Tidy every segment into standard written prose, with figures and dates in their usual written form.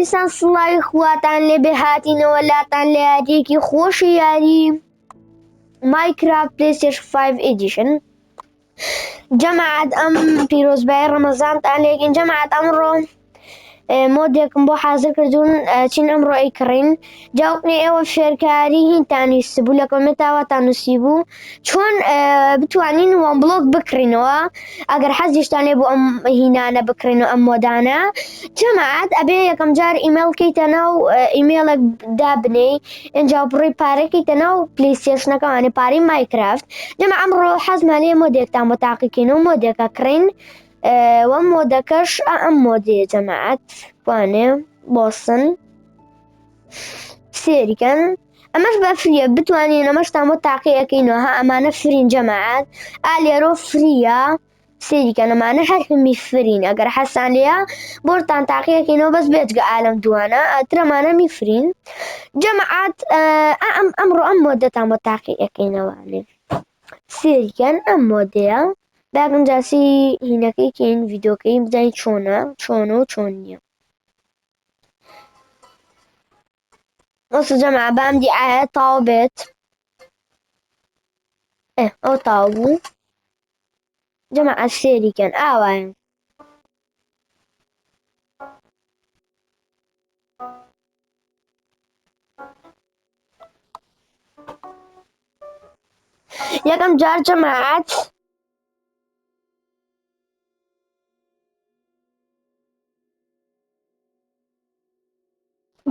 خۆشەویستان سڵاوی خواتان لێبێ هاتینەوە لاتان لە یاریەکی خۆشی یاری ماینکرافت پلەیستێشن 5 ئیدیشن. جەماعەت ئەم پیرۆزبایی ڕەمەزانتان لێگەین. جەماعەت ئەمڕۆ مۆدێکم بۆ حازر کردوون چین ئەمڕۆ ئەیکڕین. جاوبنێ ئێوە فێرکاری هینتان ویست بوو لە کۆمنتاواتان نووسی بوو چۆن بتوانین وان بلۆک بکڕینەوە ئەگەر حەزیشتان لێ بوو ئەم هینانە بکڕین و ئەم مۆدانە. جەماعەت ئەبێ یەکەم جار ئیمێل کەیتە ناو ئیمێلێک دابنێ ئینجا بڕی پارەکەیتە ناو پلەیستێشنەکەوانێ پارەی ماینکرافت. جەماعەت ئەمڕۆ حەزمان لێ مۆدێکتان بۆ تاقیکەینەوە مۆدێکە کڕین وەم مۆدەکەش ئەم مۆدەیە. جەماعەت وانێ بۆسن سێریکەن ئەمەش بە فریە بتوانین ئەمەشتان بۆ تاقیەکەینەوە ها ئەمانە فرین. جەماعەت ئالێرۆ فریە سێریکەن ئەمانە هەرمی فرین ئەگەر حەسان لێە بۆتان تاقیەکەینەوە بەس بێجگە ئالەم دوانە ئەترەمانە میفرین. جەماعەت ئەمڕۆ ئەم مۆدەتان بۆ تاقیەکەینەوە سێریکەن ئەم مۆدەیە داگنجاسی هینەکەی کەین ڤیدۆکەی بزانین چۆنە و چۆن نییە. وەسە جەماعەت بام دیعاە تاو بێت ئەو تاو بوو. جەماعەت سێریکەن ئاوایە یەکەم جار جەماعەت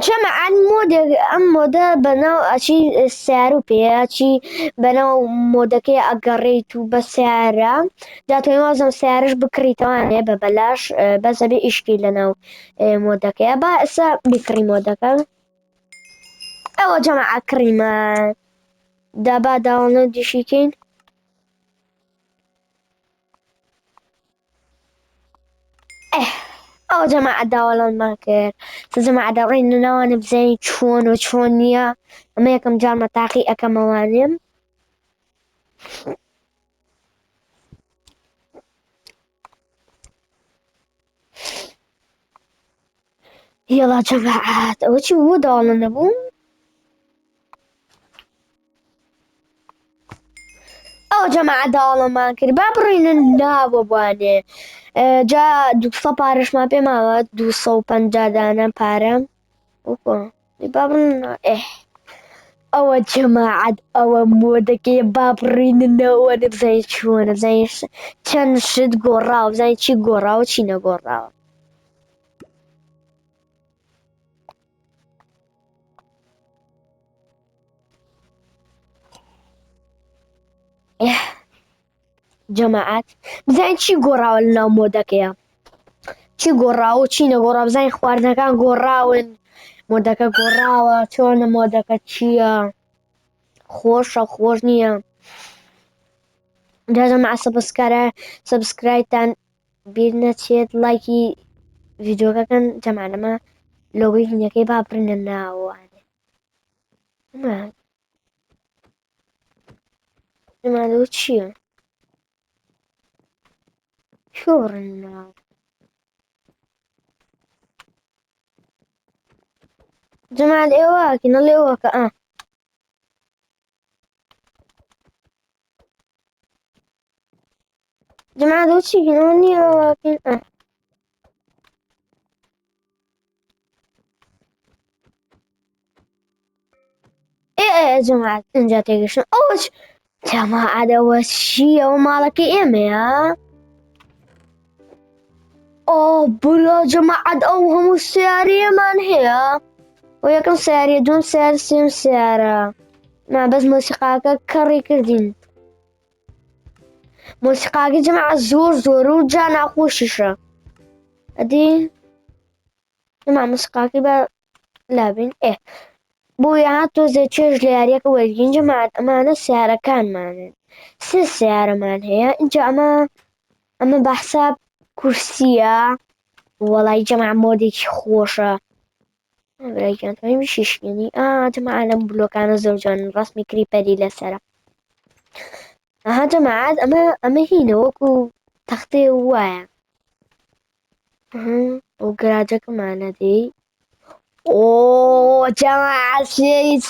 جەماعەت مۆدێک ئەم مۆدە بەناو ئەچی سیار و پێچی بەناو مۆدەکەی ئەگەڕێیت و بە سیارە داتوانێت وازم سیارش بکڕیتەوانێ بە بەلاش بەسە بێ ئیشکی لەناو مۆدەکەیە. با ئێستا بیکڕی مۆدەکە ئەوە جەماعەت کڕیمان دابا داوەڵە دیشیکەین. ئەوە جەماعەت داوەڵەمان کرد جەماعەت دەڕێن ناوانە بزانین چۆن و چۆن نییە. ئەمە یەکەم جارمە تاقی ئەەکەمەوانێم. هێڵا جەماعەت ئەوە چی بوو داوەڵە نەبوو. ئەو جەماعەت داوەڵەمان کرد با بڕینە ناوە بوانێ جا 200 پارەشمان پێ ماوە 250 دانە پارە با بڕین. ئەوە جەماعەت ئەوە مۆدەکەی با بڕینەوە بزانین چۆنە بزانین چەند شت گۆڕاوە بزانین چی گۆڕاوە چی نەگۆڕاوە. جەماعەت بزانین چی گۆڕاوە لە ناو مۆدەکەیە چی گۆڕاوە چی نەگۆڕاوە بزانین خواردنەکان گۆڕاون مۆدەکە گۆڕاوە چۆنە مۆدەکە چییە خۆشە خۆش نییە. جەماعەت سەبسکرایبتان بیر نەچێت لایکی ڤیدۆکەکەن. جەماعەت لۆگۆی هینەکەی با بڕینە ناوانێ ئەمانەوە چییە شۆ بڕین ناو جەماعەت ئێوەکەی نەڵێەوەکە جەماعەت ئەو چیکەنەوە نییەوەکەین جەماعەت ئەنجا تێگەشتن ئەوە جەماعەت ئەوە چییە ئەوە ماڵەکەی ئێمەیە. برا جەماعەت ئەو هەموو سیارەیەمان هەیە و یەکەم سیارە دووەم سیارە سێم سیارە بەس مۆسیقاکە کەڕی کردین. مۆسیقاکە جەماعەت زۆر و جا ناخۆشیشە ئەدی مۆسیقاکەی بە لابین بۆیە هات تۆزێ چێژ لە یاریەکە وەرگین. جەماعەت ئەمانە سیارەکانمانن سێ سیارەمان هەیە اینجا ئەمە بەحساب کورسیە وەڵی جەماعەت مۆدێکی خۆشە برایگیانتوانی بشیشکنی جەماعەت لەم بلۆکانە زۆر جوانن ڕەسمی کریپەری لەسەرە. جەماعەت ئەمە هینە وەکو تەختەیە وایە ئەو گەراجەکەمانە دێ أوه جماعة سيري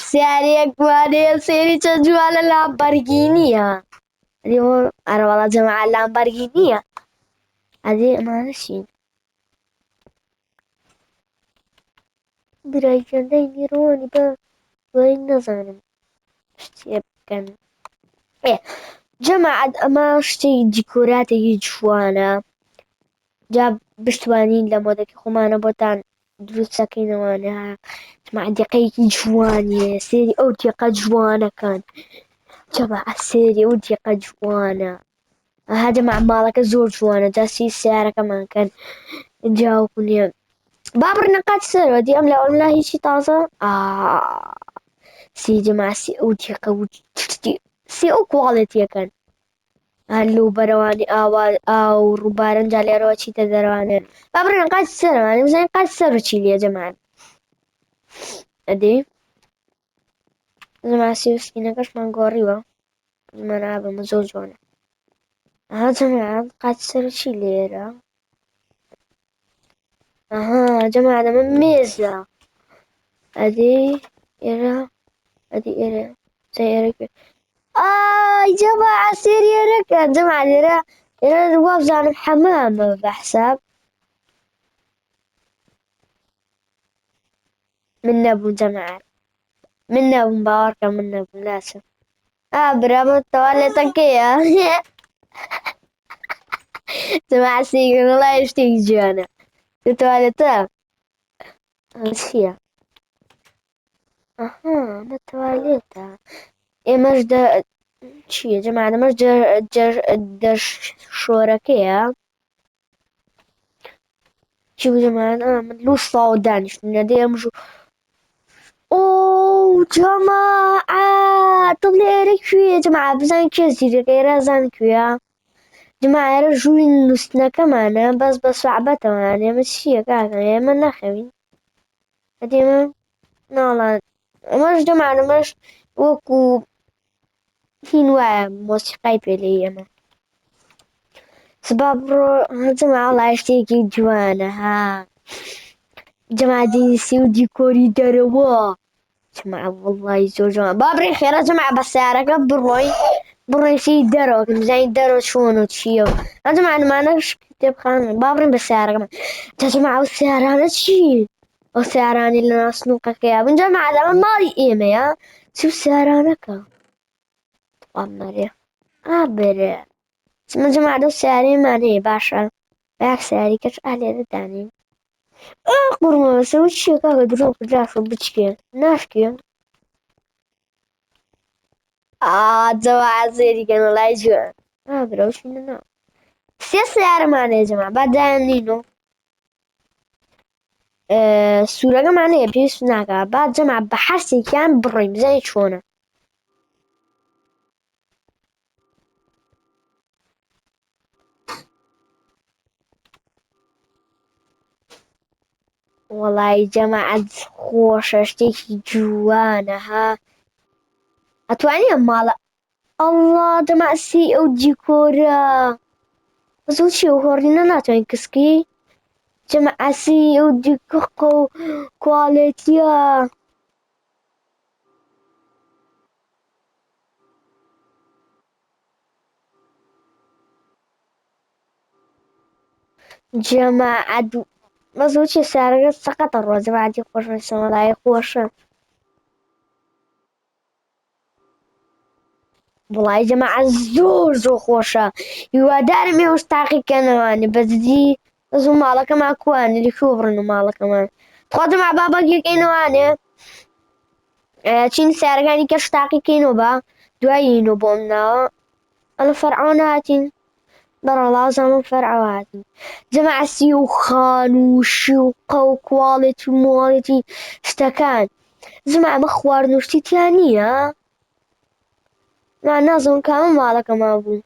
كمان سيري تجوال اللامبرجينية. اليوم أنا والله جماعة اللامبرجينية هذه ما نشين برايجان دايني روني با وين نظام اشتي كان إيه جماعة أما اشتي ديكورات جوانة جاب بشتوانين لمودك خمانة بوتان دروس ساكينة وانا مع دقيقة جوانية سيري أو دقيقة جوانة كان جماعة سيري أو دقيقة جوانة هذا مع مالك زور جوانة جاسي السيارة كمان كان جاوبني بابر نقاط سر ودي أملا هي شي طازة سي جماعة سي أو دقيقة سي أو كواليتي كان هلو برواني أو ربارن جالي روشي تدرواني بابر نقاط سر يعني مثلا نقاط سر يا جماعة أدي جماعة سيوسكي نقاش من قريبا جماعة نعبا مزوجونا جماعة نقاط سر ليرة جماعة من ميزة أدي إيرا أدي إيرا سيرك جماعة سيريرك جماعة إيرا الواب زان حمام بحساب من نبو جماعة من نبو مباركة من نبو للأسف برافو التوالي تكية جماعة سيكون الله يشتيك جوانا التوالي هي ما التوالي مش شي يا جماعة مش درش شركاء شوفوا يا جماعة مدلوش صوت من يدي مشو أوه جماعة طلع لك شو يا جماعة بزان كذي غير زان كويا جماعة رجولي نسنا كمان بس صعبة يعني مش شي كذا يا من نخوي هدي ما نالا مش جماعة مش وكو هنوا موسيقى بلي أنا سبب جماعة الله يشتيكي جوانا جماعة دي سيو ديكوري دروا جماعة والله يزور جماعة بابري خير جماعة بس سعرك بروي شي درو كم زي درو شونو تشيو يا جماعة أنا ما نفش كتاب خان بابري بس سعرك يا جماعة والسعرانة تشي والسعرانة اللي نصنوقة كيا من جماعة ده مالي إيمة يا شو سعرانة كا أمري أبري من جماعة دو سعري ماني باشا باك سعري كش أهلي رداني قرما سويت شي كاكا دروك جافو بتشكي ناشكي جماعة زيري كانوا لا يجوا بروش مننا سياسة يا رمان يا جماعة بعد نينو سورة معنا بيس ناقة بعد جماعة بحرسي كان بريم زي شونا والله يا جماعة خوش اشتكي جوانا أتواني مالا الله جماعة سي او ديكورا بس شي وهورينا ناتوين كسكي جماعة سي او ديكورا كواليتيا جماعة بس وشي سارق سقط الروز بعد يخوش لا يخوش والله يا جماعة زور خوشة يوادار مي وستاقي كانواني بس دي زو مالا كما كواني اللي كوبرنو مالا كمان تخوض مع بابا كي كينواني تشين سارقاني كشتاقي كينو با دوايينو بومنا الفرعوناتين برا لازم فرعواتي جماعة سيوخان وشوقة وكواليتي ومواليتي اشتكان جماعة مخوار نوشتي تيانية مع نازم كامل مالك ما أبو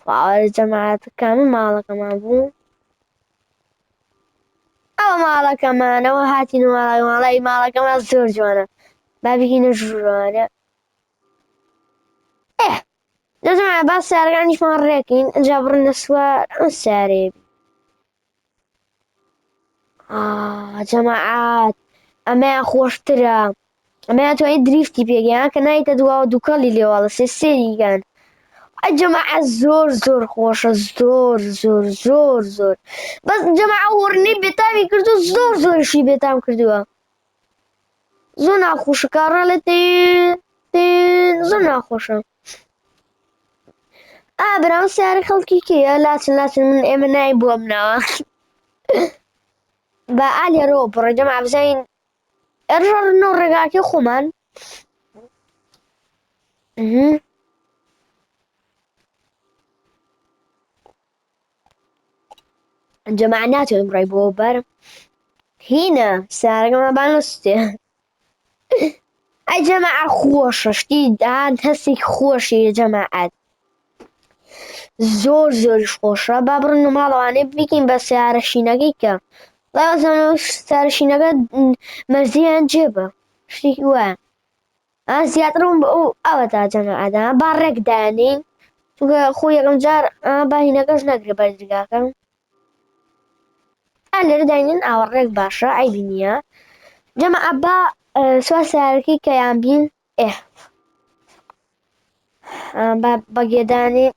فعال جماعة كامل مالك ما أبو أو مالك ما أنا وهاتي مالك ما زور جوانا بابي هنا جوانا إيه يا جماعة بس سارقاني في مريكين جابر النسوار الساري جەماعات ئەمەیان خۆشترە ئەمەیان توانیت دریفتی پێگەیان کە نایتە دواوە دووکەڵی لێواڵە سێریگەن ئەی جەماعەت زۆر زۆر خۆشە زۆر بەس جەماعە وەڕنەی بێتامی کردو زۆر زۆرشی بێتام کردووە زۆر ناخۆشە کاڕە لە زۆر ناخۆشە بەراو سیارە خەڵکی کێە لاچن من ئێمە نای بووە مناوە بە ئالێرەوە بڕە جەماعە بزانین ئەڕژەڕنەوە ڕێگاکەی خۆمان جەماعە ناتوانین بڕای بۆ بەر هینە سیارەکەمان بانوستێ ئەی جەماعە خۆشە شتی دان هەستێکی خۆشی جەماعەت زۆر زۆریش خۆشە با بڕن و ماڵەوانەی بکەین بە سیارە شینەکەی کە وازانەوە سیارە شینەکە مەرزیان جێبە شتێکی وایە زیاترم بە ئەوە تا جەماعەت با ڕێکدانین چونکە خۆ یەکەم جار با هینەکەش نەگرێ بەردرگاکە لێرە داینین ئاوە ڕێک باشە ئایبی نییە جەماعە با سوا سیارەکەی کەیان بین بەگێدانی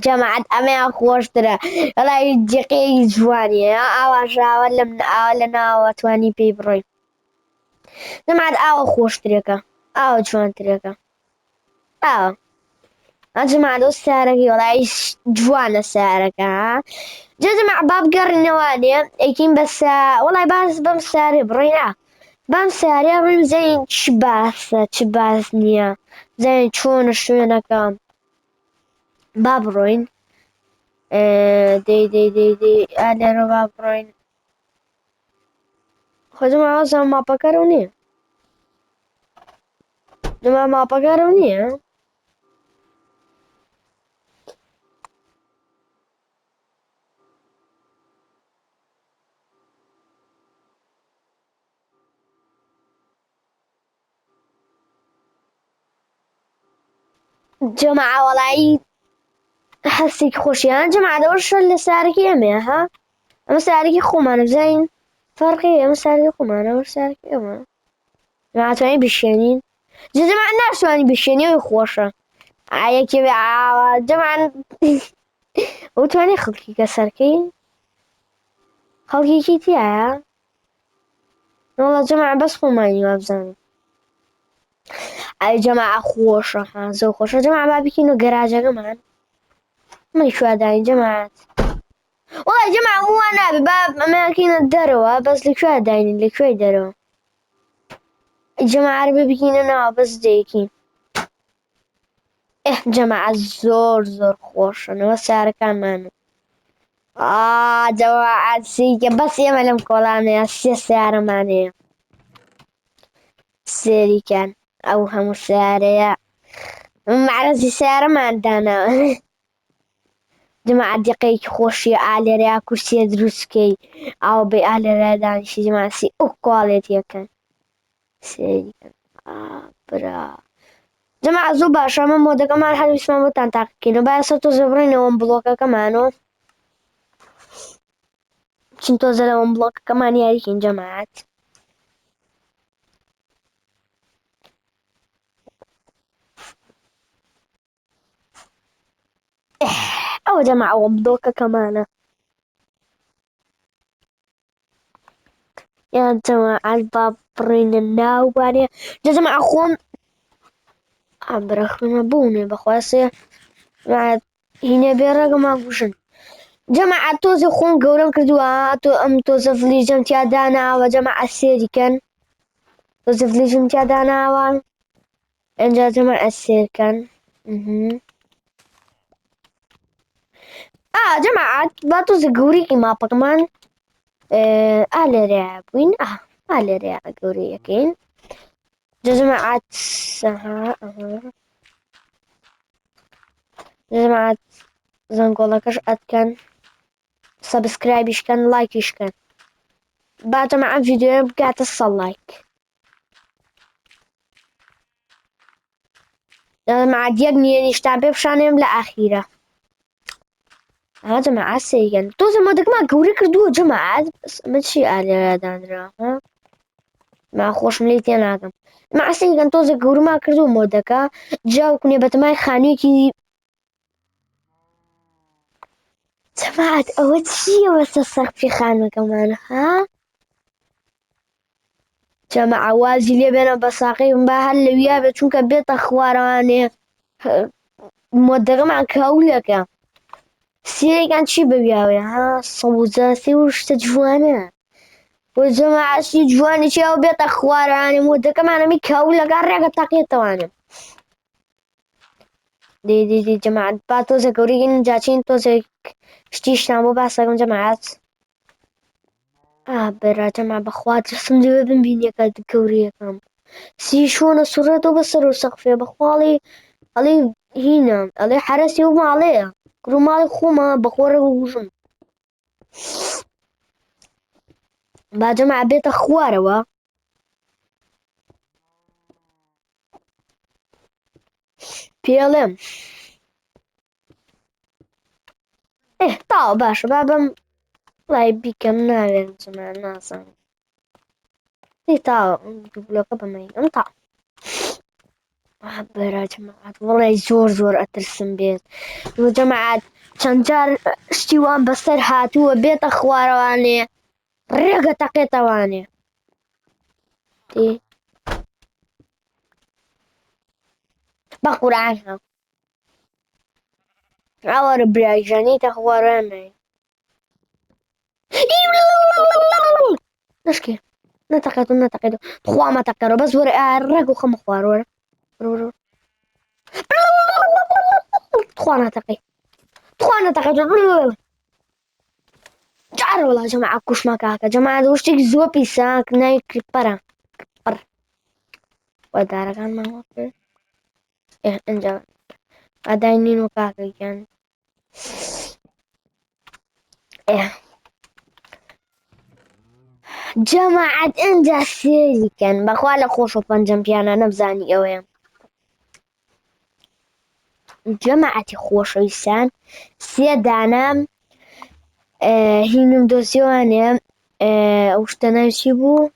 جەماعەت ئەمەیان خۆشترە وەڵای جێقەی جوانیە ئاواژاوە لە ناوە توانی پێی بڕۆی جەماعەت ئاوە خۆشترێکە ئاوە جوانترێکە جەماعەت ئەو سیارەکەی وەڵای جوانە سیارەکە جەماعە با بگەڕینەوانێ ئەیکەین بە وەڵای باس بەم سیارێ بڕۆین بەم سیارەیە ڕووین بزانین چ باسە چ باس نییە بزانین چۆنە شوێنەکە با بڕۆین لێرە با بڕۆین خۆجەماوە زەم ماپەکەرەوە نییە جەماعە ماپەکەرەوە نییە جەماعە وەڵایی هەستێکی خۆشییان جەماعەوە شەر لە سیارەکەی ئەمەیە ئەمە سیارەکەی خۆمانە بزانین فەرقی ئەمە سیارەکەی خۆمانەوە سیارەکەی ئەمە ناتوانین بشێنین جەماعە ناتوانین بشێنیەوەی خۆشە یەکێ جەماعە ئەوتوانێ خەڵکی کەسەرکەی خەڵکیکی تایە وەڵا جەماعە بەس خۆمانی وا بزانین ئەی جەماعە خۆشە زۆر خۆشە جەماعە با بکەینەوە گەراجەکەمان ئەمەی کواداین جەماعەت وڵای جەماعە وا نابێ با ئەمەکەینە دەرەوە بەس لەکوێ داینین لەکوێ دەرەوە جەماعە بێ بکەینە ناوە بەس دەیەکەین جەماعە زۆر خۆشەنەوە سیارەکانمانە جەماعەت سیکە بەس ئێمە لەم کۆڵانەیە سێ سیارەمانەیە سێریکەن ئەو هەموو سیارەیە مەعرەزی سیارەماندانەوە جەماعەت دیقەیەکی خۆشیە ئالێرەیە کورسیە دروستکەی ئاو بێ ئالێرە دانیشی جەماعەتی ئەو کواڵێتیەکەن سێریکەن برا جەماعە زۆر باشە ئەمە مۆدەکەمان هەرویستمان بۆتان تاقیکەینەوە با ئێستا تۆزە بڕۆینەوە بڵۆکەکەمانەوە چین تۆزە لەوە بڵۆکەکەمان یاریکەین جەماعەت ئەوە جەماعە ئەوە بڵۆکەکەمانە یان جەماعەت با بڕۆینە ناوبانێ جەماعە خۆم برەخمە بوونێ بەخواسێ هینە بێ ڕێگەمان گوژن جەماعە تۆزە خۆم گەورەم کردووە ئەم تۆزە فلیژەم تیا داناوە جەماعە سێریکەن تۆزە فلیژم تیا داناوە ئەنجا جەماعە سێرکەن جەماعەت با تۆزە گەورەی ماپەکەمان لێرەیە بووین لێرەیە گەورەیەکەین جەماعەت جەماعەت زەنگۆڵەکەش ئەتکەن سەبسکرایبیشکەن لایکیشکەن با جەماعەت ڤیدیۆ بگاتە 100 لایک جەماعەت یەک میلیۆنیشتان پێ بشانێم لە ئاخیرە جەماعەت سەیریگەن تۆزە مۆدەکمان گەورە کردووە جەماعەت من چی ئالێرا دانرا ما خۆشم لێی تێ ناکەم مەعسەیگەن تۆزە گەورەمان کردووە مۆدەکە جاوکنێ بەتەمای خانوویەکی جەماعەت ئەوە چییە وەسە سەقفی خانووەکەمانە ها جەماعە وازی لێ بێنە بە ساقی با هەر لەویا بێت چونکە بێتە خوارەوانێ مۆدەکەمان کەولەکە سێرەکان چی بەویاوێ ها سەوزە سێ و شتە جوانە بۆ جەماعەتی جوانی چیاو بێتە خوارەوانێ مۆدەکەمانەمی کەولەکە ڕێگە تەقێتەوانێ دی جەماعەت با تۆزە گەورەی جاچین تۆزێک شتیشتان بۆ باسەکەم جەماعەت بەرا جەماعەت بەخوا دەستم لێوێ بمبینیەکە گەورەیەکەم سی شۆنە سوڕێتەوە بەسەر و سەقفێ بەخواڵی ئەڵێ هینە ئەڵێ حرەسی و ماڵەیە گرو ماڵی خۆمە بەخۆرە وژم با جەماعەت بێتە خوارەوە پێڵێم تاوە باشە با بەم وڵای بیکەم ناوێت جەماعەت نازانم تاوە بلۆکە بەمەی ئەم تا بەرا جەماعەت وەڵای زۆر ئەترسم بێت جەماعەت چەند جار شتی وان بەسەر هاتووە بێتە خوارەوانێ ڕێگە تەقێتەوانێ بە قورعان ئەوەرە برایژانیتە خوارانێ نشکێ نەتەقێت و نەتەقێت خوا مەتەقێرەوە بەس وەرە ڕێگ و خەمە خوارۆرە خوا ناتەقی خوا نەتەقێت جارە وڵا جەماعەت کوشمە کاکە جەماعەت شتێکی زۆر پیسە ناوی کریپەرە وە دارەکانمان وە کرد ئەنجا ئادای نین و کاکەگیان جەماعەت ئەنجا سێریکەن بەخوا لە خۆش و پەنجەم پیانە نەبزانی ئەوەیە جەماعەتی خۆشەویستان سێ دانە هینم دۆزیوانێ ئەو شتە ناوی چی بوو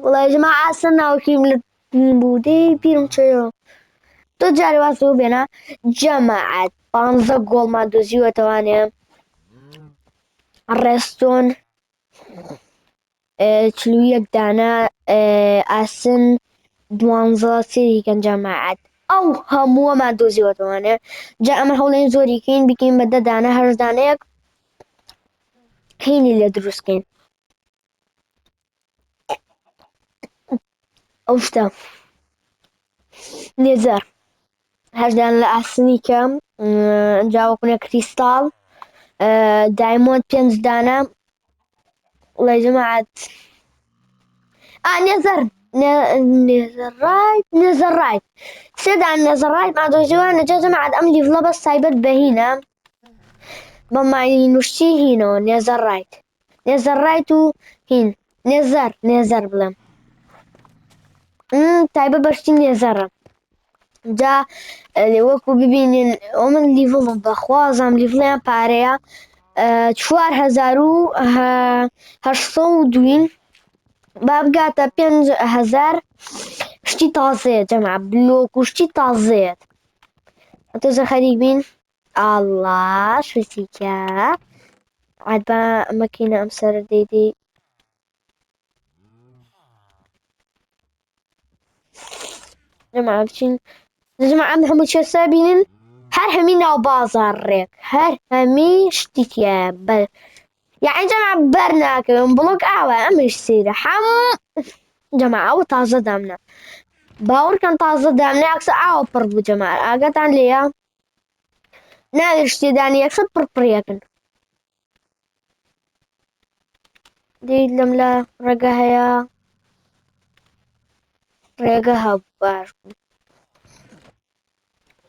وڵای جەماعەت ئاسە ناوکیم لە بوو پیرم چێەوە تۆ جارێ وازەوە بێنە جەماعەت 15 گۆڵمان دۆزیوەتەوانێ ڕێستۆن 41 دانە ئاسن 12 سێریکەن جەماعەت ئەو هەمووەمان دۆزیوەتەوانێ جا ئەمە هەوڵێن زۆریکەین بکەین بە 10 دانە 8 دانەیەک کەینی لێ دروستکەین ئەو شتە نێزەر 8 دانە لە ئاسنی کەم جاوەکوونە کریستاڵ دایمۆند 5 دانە وڵای جەماعەت نێزەڕایت سێ دانە نێزەڕایت مادۆزیوانە جا جەماعەت ئەم لیڤڵە بەس تایبەت بە هینە بە مای نوشتی هینەوە نێزەڕایت و هین نێزەر بڵێم تایبەت بەشتی نێزەرە جا وەکو ببینین ئەو من لیڤڵم بەخوازم لیڤڵیان پارەیە 4802 با بگاتە 5000 شتی تازەیە جەماعەت بلۆک و شتی تازەیەت تۆزە خەریک بین ئاڵڵا شوێسیکە عاد با ئەمەکەینە ئەم سەرە دەیدەی جەماعەت بچین جەماعەت هەموو چێسە بینن هەر هەمی ناو بازاڕ ڕێک هەر هەمی شتیکە بەر یعنی جەماعەت بەر ناکەون بڵۆک ئاوە ئەمەش سەیرە هەموو جەماعەت ئەوە تازە دامنە باوەڕکەن تازە دامنە یاکسە ئاوە پڕ بوو جەماعەت ئاگاتان لێیە ناوێت شتێدانی یەکسەر پڕپڕیەکن دەیت لەم لە ڕێگە هەیە ڕێگە هەبوو باش بوو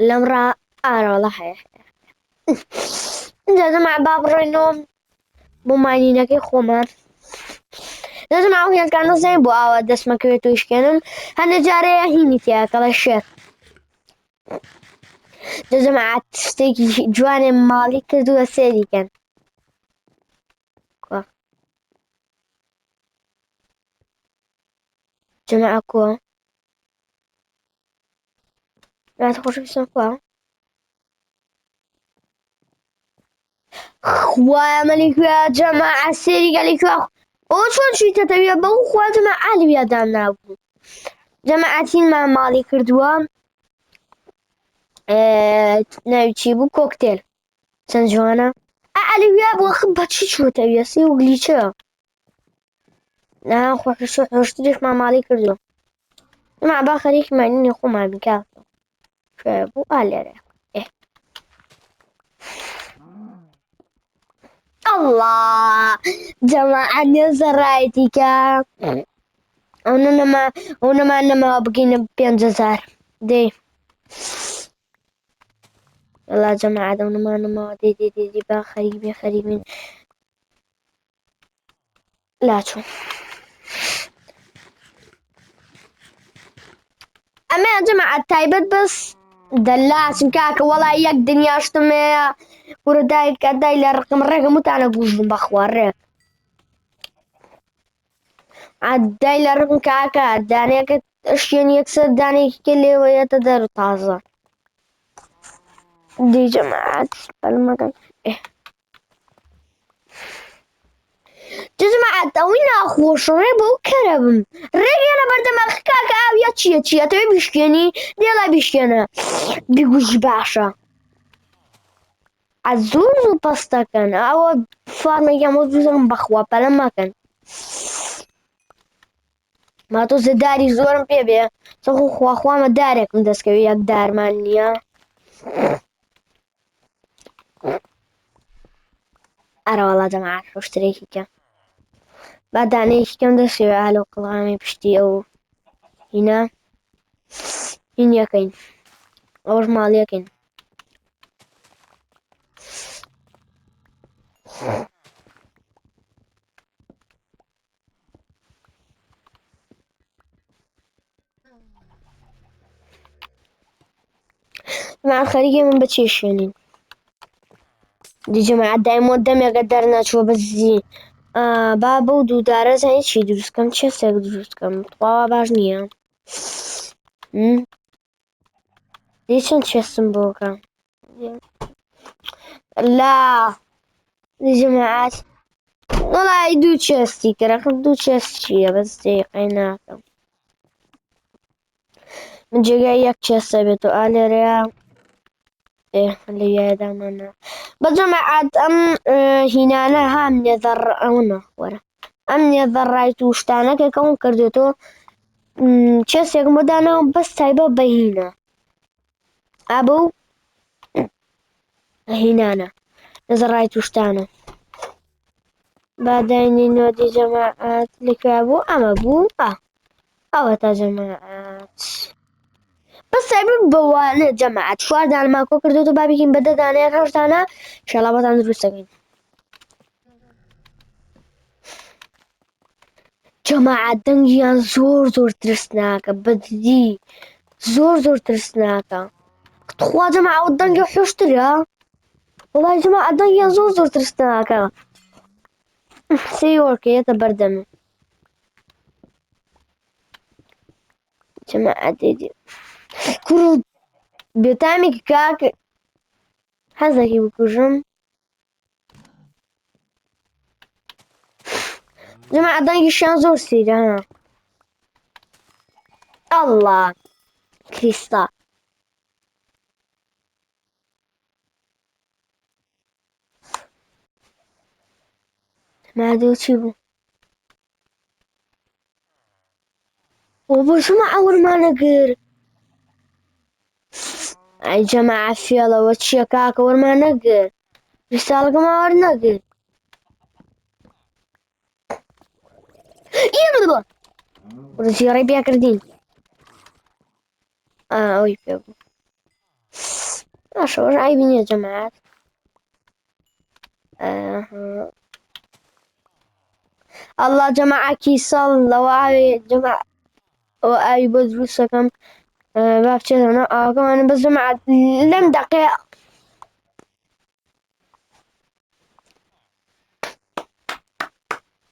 لەم ڕا ئارەوەڵە هەیە اینجا جەماعەت با بڕۆینەوە بۆ ماینینەکەی خۆمان جەماعەت ئەو هێزگانە زەین بۆ ئاوە دەستمەکەوێت و ئیشکێنن هەندێک جارەیە هینی تێیە کەڵێ شێر جماعة شتێکی جوانێ ماڵی کردووە سێریکەن جماعة کۆ خۆشەویستم کوا خوایە مەلی کوێ جەماعە سێریگەلی کوێ ئەوە چۆن چوویتەتەویە بەو خوا جەماعە ئالیویادام نابوو جەماعەتینمان ماڵی کردووە ناوی چی بوو کۆکتێل چەند جوانە ئەلیویا بووە بەچی چووتەویە سێ و گلیچە نا خۆشترێکمان ماڵی کردووە جەماعە با خەریکمانینی خۆمان بکە کوێ بوو ئالێرە الله جەماعە نێزەڕایەتیکە ئەو نەمان نەماوە بگەینە 5,000 دێ والله جماعة دون ما دي با خريبين لا شو أما يا جماعة تايبت بس دلاس مكاك والله يك دنيا اشتمي وردايك أداي لرقم الرقم متانا قوزن بخوار أداي لرقم كاكا دانيك اشيان يكسر دانيك كلي ويتدار طازة دي جماعة بالمكان جماعة ئەوەی ناخۆش ڕێ بەو کەرە بم ڕێگەنە بەردەمە کاکە ئاویا چییە تەوێ بیشکێنی دێڵا بیشکێنە بیگوژی باشە زۆر پەستەکەن ئەوە فارمێکیان دوزم بەخوا پەلە مەکەن ماتۆ زەداری زۆرم پێ بێ خواخوامە دارێکم دەستکەوی یەک دارمان نییە ئەرەوەڵا جەماعەت خۆشترێکی کە با دانەیەکیکەم دەستێوێ ئالۆ قڵامی پشتی ئەو هینە هین یەکەین ئەوەش ماڵیەکەین مع خەریکێ من بەچێ شوێنین دی جەماعەت دایمۆ دەمێکە دەرنەچووە بەزی با بەو دوودارە زانی چی دروستکەم چێسێک دروستکەم تەواوە باش نییە دی چەند چێستم بۆکە لا دی جەماعەت وەڵای دوو چێستی کەرەکەم دوو چێست چییە بەس دەیقەی ناکەم من جێگای یەک چێستە بێت و ئالێرەیە لەیادامانە بە جەماعەت ئەم هینانە هام نێزەڕ ئەوە وەرە ئەم نێزەڕای تووشتانەکە کەم کردێتەوە چێسێکم بۆدانەوە بەس تایبە بە هینە ئابوو هینانە نێزەڕای تووشتانە باداینینەوە دی جەماعەت لەکوێ بوو ئەمە بوو ئەوە تا جەماعەت بەس تایبە بەوانە جەماعەت چواردانمان کۆ کردێتەوە با بگەین بە دەدانەیە ڕەشدانە ئینشاڵڵا بەتان دروستەکەین جەماعەت دەنگیان زۆر ترسناکە بەدلی زۆر ترسناکە خوا جەماعەت دەنگی حۆشترە وەڵای جەماعەت دەنگیان زۆر ترسناکە سێ وەرکەیەتە بەردەمە جەماعەت دێدێ کوڕ بێتامێکی کاکە حەزێکی بکوژم جەماعەت دەنگیشیان زۆر سیرە ئەڵڵا کریستا مادەوە چی بوو بۆ جەماعە وەرمانەگرت ئەی جەماعە فێڵەوە چییە کاکە وەرمانەگرت ریسالەکەمان وەرنەگرت زیێڕەی پێکردین ئەوەی پێ بوو باشەوەش ئایبی نییە جەماعەت ئەڵڵا جەماعە کیسەڵ لەوە ئاوێ جەماعە ئەوە ئاوی بۆ دروستەکەم بابچێتەوە ئاگەمانە بە جەماعەت لەم دەقەیە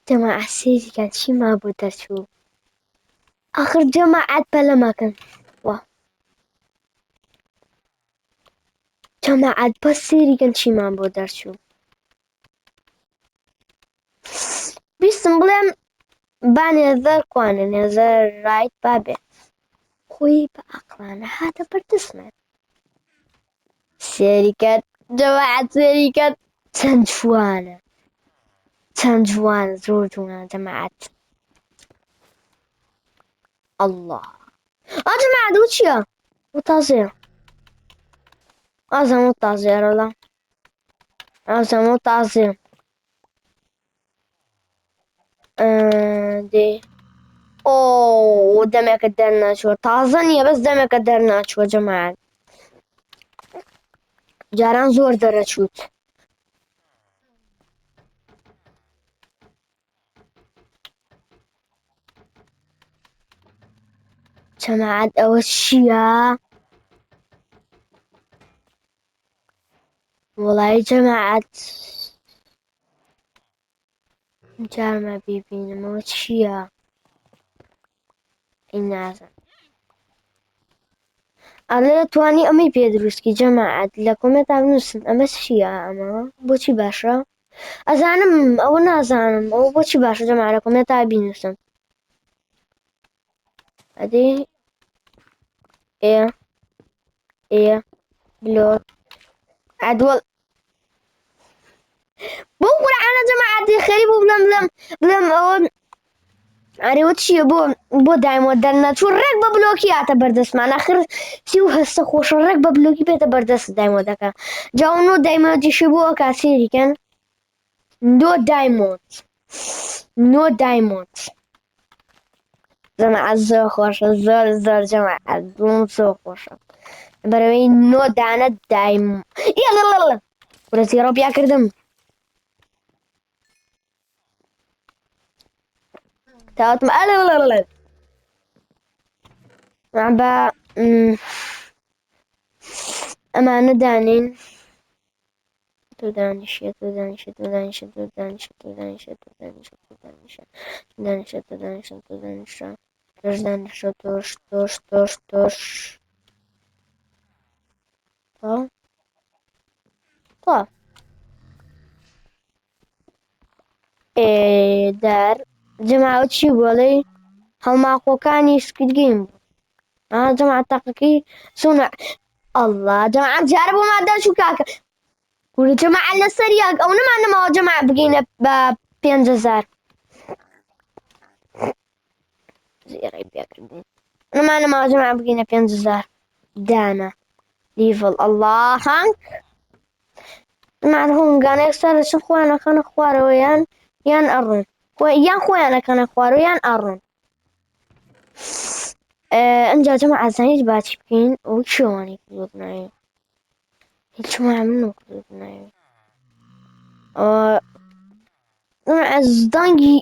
جەماعەت سەیریکەن چیمان بۆ دەرچوو ئاخر جەماعەت بەلەمەکەن وا جەماعەت بەس سەیریکەن چیمان بۆ دەرچوو بیستم بڵێم با نێزەر کوانە نێزەر ڕایت بابێ خۆی بە ئەقڵانە هاتە بەردەستمان سێریکەت جەماعەت سێریکەت چەند جوانە چەند جوانە زۆر جوانە جەماعەت ئەڵڵا جەماعەت ئەو چییە ئەو تازەیە ئازانم ئەو تازەیە ڕەڵا ئازانم ئەو تازەیە دێ ئۆ دەمێکە دەرناچووە تازە نییە بەس دەمێکە دەرناچووە جەماعەت جاران زۆر دەرەچووت جەماعەت ئەوە چییە وەڵی جەماعەت جارمە بیبینمەوە چییە ئەی نازانم ئەڵێ توانی ئەمەی پێ دروستکی جەماعەت لە کۆمێنتا بنووسن ئەمە چییە ئەمە بۆچی باشە ئەزانم ئەوە نازانم ئەوە بۆچی باشە جەماعەت لە کۆمێنتا بینووسن ئەدێ بلۆت عدوڵ بۆ قورعانە جەماعەتی خەریب بوو بڵێم ئەوە ئەرێوە چییە بۆ دایمۆ دەرنەچوو ڕێک بە بلۆکی هاتە بەردەستمان ئاخر سی و هەستە خۆشە ڕێک بە بلۆکی پێتە بەردەست دایمۆ دەکە جاونۆ دایمۆجیشی بۆ کاسێریکەن نۆ دایمۆند جەماعەت زۆر خۆشە زۆر زۆر جەماعەت دڵم زۆر خۆشە بەرەوەی نۆ دانە دایم ورەتی ڕۆپیا کردم تاوتم بە ئەمانە دانین دانیشە تۆش دار جەماعەت چی بۆڵێ هەڵماقۆکانی سکوید گەیم بوو جەماعەت تاقەکەی سۆنا ئەڵڵا جەماعەت جارە بۆمان دەرچوو کاکە گورە جەماعەت لەسەر یاک ئەو نەمانەماوە جەماعەت بگەینە بە 5000 زێڕەی پێکردین نەمانەماوە جەماعەت بگەینە 5000 دانە لیڤڵ ئەڵڵا هەنگ جەماعەت هەڵمگانە یەکسەر دەچن خۆیان ئەکەنە خوارەوە یان ئەڕۆن یان خۆیان ئەکەنە خوارەوە یان ئەڕۆن ئەجا جەماعەت زانیت باچی بکەین ئەو چێوانی کردوت ناوێ هیچمان من کردوت ناوێ دەنگی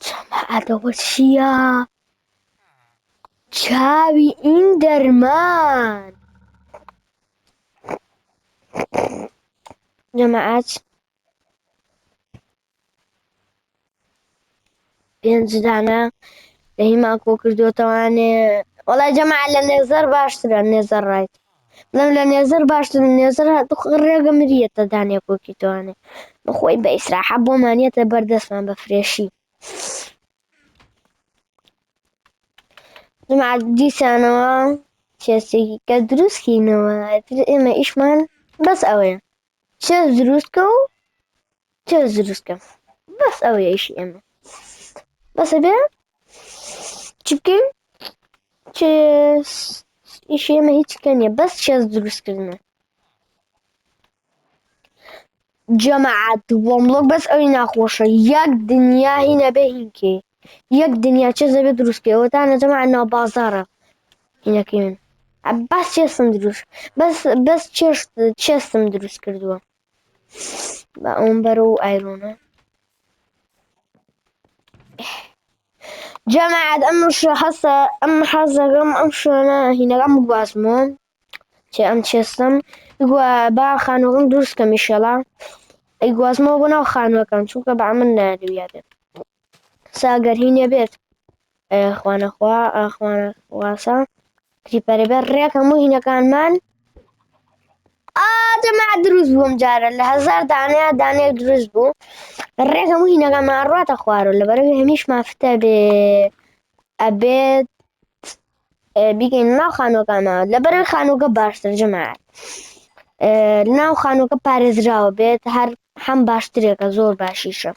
جەماعەتەوە چییە چاوی ئین دەرمان جەماعەت 5 دانە لە هیمان کۆ کردوتەوانێ وەڵای جەماعەت لە نێزەر باشترە نێزەر ڕایت بڵێم لە نێزەر باشتر نێزەر ڕێگە مریەتە دانێ کۆکیتوانێ بەخۆی بە ئیسراحەت بۆمانێتە بەردەستمان بە فرێشی جەماعەت دیسانەوە چێستێکی کە دروستکەینەوە ئێمە ئیشمان بەس ئەوەیە چێز دروستکە و چێز دروستکە بەس ئەوەیە ئیشی ئێمە بەسە بێ چی بکەین ئیشی ئێمە هیچکە نییە بەس چێز دروستکردنە جەماعەت وەمڵۆک بەس ئەوی ناخۆشە یەک دنیا هینە بێ هینکێ یەک دنیا چێز دەبێ دروستکەوە تانە جەماعەت ناو بازاڕە هینەکەی من بەس چێستم دروست بەس چێستم دروست کردووە بە ئەوم بەرە و ئایرۆنە جەماعەت ئەم حەزەکەم ئەم شوێنە هینەکەم بگوازمەوە چێ ئەم چێستم با خانووەکەم دروستکەم ئیشەڵا ئەیگوازمەوە بۆ ناو خانووەکەم چونکە بە من نایەوێت ساگەر هینێ بێت خوانەخواسە کریپەرێ بێت ڕێک هەموو هینەکانمان جەماعەت دروست بووم جارە لە 1000 دانەیە دروست بوو ڕێک هەموو هینەکانمان ڕاتە خوارەوە لەبەرەوەی هەمیش مافتە بێ ئەبێت بیگەین ناو خانووەکانەوە لەبەرەوەی خانووەکە باشتر جەماعەت ناو خانووەکە پارێزراوە بێت هەم باشترێکە زۆر باشیشە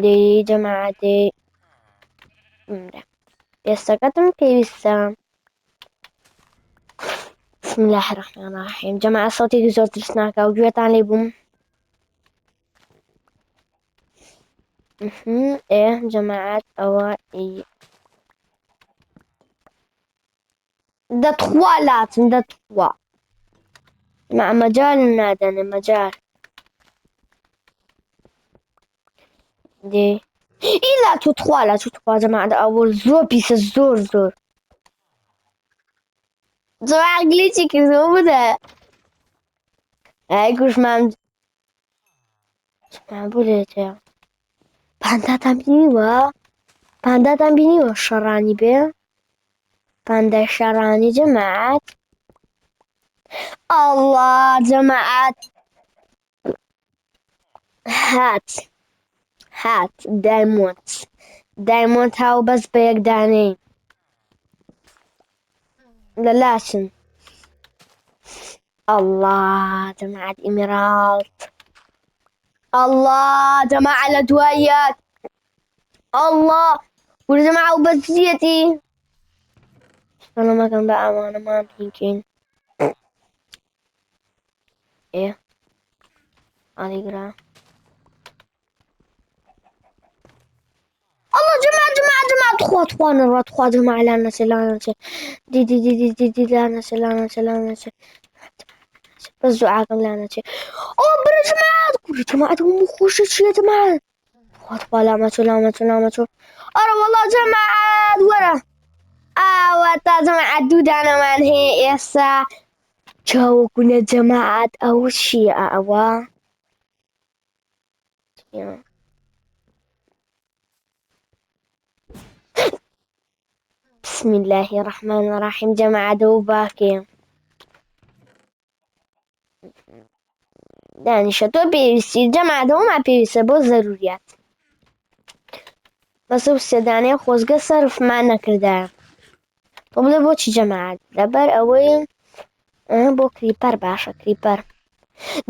دەی جەماعەتی ئێستاکەتم پێویستە بسم الله الرحمن الرحیم جەماعەت سەوتێکی زۆر ترسناکە و گوێتان لێ بووم جەماعەت ئەوە دەتخوا لاتن دەتخوا مەجال نادەنێ مەجال دێ ئیلا توتخوا جەماعەت ئەوە زۆر پیسە زۆر جەماعەت گلیچی کردەوە بدە ئای گوشمان بۆ لێتەیە پانداتان بینیوە شەڕانی بێ پاندای شەڕانی جەماعەت ئەڵڵا جەماعەت هات دایمۆند هاو بەس بە یەک دانەی لە لاشن ئەڵڵا جەماعەت ئیمێرالد ئەڵڵا جەماعەت لە دواییات ئەڵڵا وەرە جەماعەت و بەزیەتی شتەڵەمەکەم بە ئەوانەمان هینکەین ئالیگرا الله جماعة تخوا جماعة لا نسي دي لا نسي بس دعاكم لا نسي برا جماعة هم خوش شي يا جماعة تخوا لا ما أرى والله جماعة ورا واتا جماعة دودانا من هي إسا جاو كنا جماعة أو شيء أوا بسم الله الرحمن الرحيم جماعة دوباكي دانیشە تۆ پێویستی جەماعەتەوە پێویستە بۆ زەروریات بەس ئەو سێدانەیە خۆزگە سەرفمان نەکردایە تۆ بڵێ بۆچی جەماعەت لەبەر ئەوەی بۆ کریپەر باشە کریپەر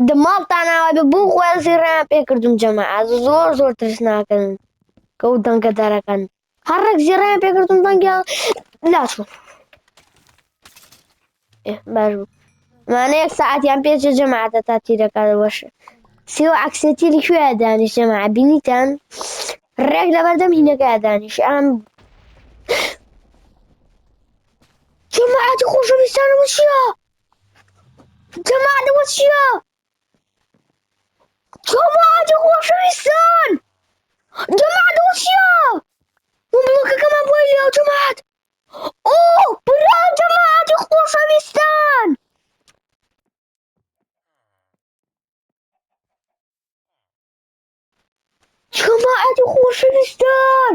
دماڵتاناوە بێ بۆ خۆیان زێڕیان پێکردوم جەماعەت زۆر ترسناکەن کە و دەنگە دەرەکەن هەڕێک زێڕیان پێکردوم دەنگیان لاچوو باش بوو مانە 1 ساعەتیان پێچە جەماعەتە تا تیرەکەوەش سێوە عەکسە تیری کوێیە دانیش جەماعەت بینیتان ڕێک لەبەردەم هینەکەیە دانیش ئەم جەماعەتی خۆشەویستانەوە چییە جەماعەتەوە چییە جەماعەتی خۆشەویستان جەماعەتەوە چییە بڵۆکەکەمان بۆی لێو جەماعەت برا جەماعەتی خۆشەویستان جەماعەتی خۆشەویستان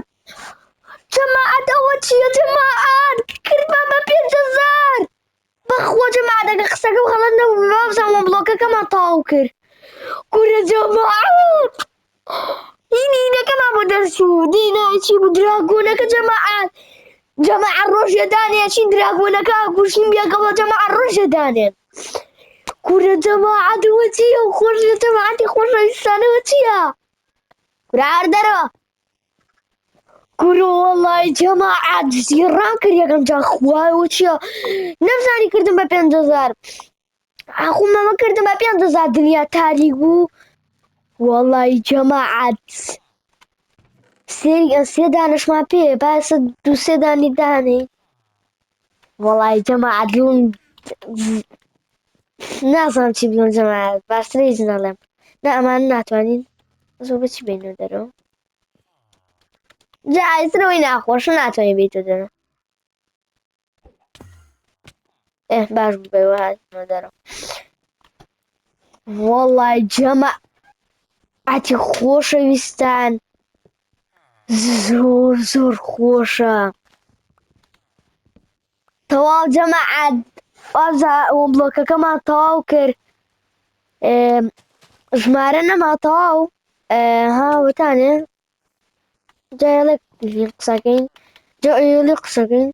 جەماعەت ئەوە چییە جەماعەت کردمان بە 5000 بەخوا جەماعەت ئەگە قسەکەم غەڵەت نەبوو بابزانم بڵۆکەکەمان تەواو کرد گورە جەماعەت هینەکەمان بۆ دەرچوو دینایچی بوو دراگۆنەکە جەماعەت ڕۆژێ دانێچین دراگۆنەکە کوشتین بێگەڵە جەماعەت ڕۆژێ دانێن گورە جەماعەتەوە چییە خۆشە جەماعەتی خۆشەویستانەوە چییە گورە هەردەرەوە گورە وەڵڵی جەماعەت زێڕان کرد یەکەم جار خوایەوە چییە نەمزانی کردم بە 5000 ئاخومەمە کردم بە 5000 دنیا تاریک بوو وەڵڵی جەماعەت سێ دانەشمان پێ باسە 2-3 دانی دانەی وەڵڵی جەماعەت نازانم چی بڵێم جەماعەت باشترە هیچ نەڵێم ئەمان ناتوانین زۆر بچی بینە دەرەوە جایزرەوەی ناخۆش ناتوانێت بیتە دەرەوە باش بێوە هاتمە دەرەوە وەڵای جەماعەتی خۆشەویستان زۆر زۆر خۆشە تەواو جەماعەت بڵۆکەکەمان تەواو کرد ژمارە نەما تەواو هاوتانێ جایڵێک قسەکەین جایڵی قسەکەین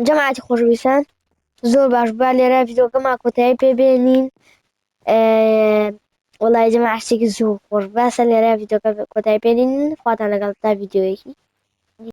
جەماعەتی خۆشەویستان زۆر باش با لێرە ڤیدۆکەمان کۆتایی پێبێنین وەڵای جەماعەتێکی زۆر خۆش باسە لێرە ڤیدۆکە کۆتایی پێبێنین خواتان لەگەڵ تا ڤیدیۆیەکی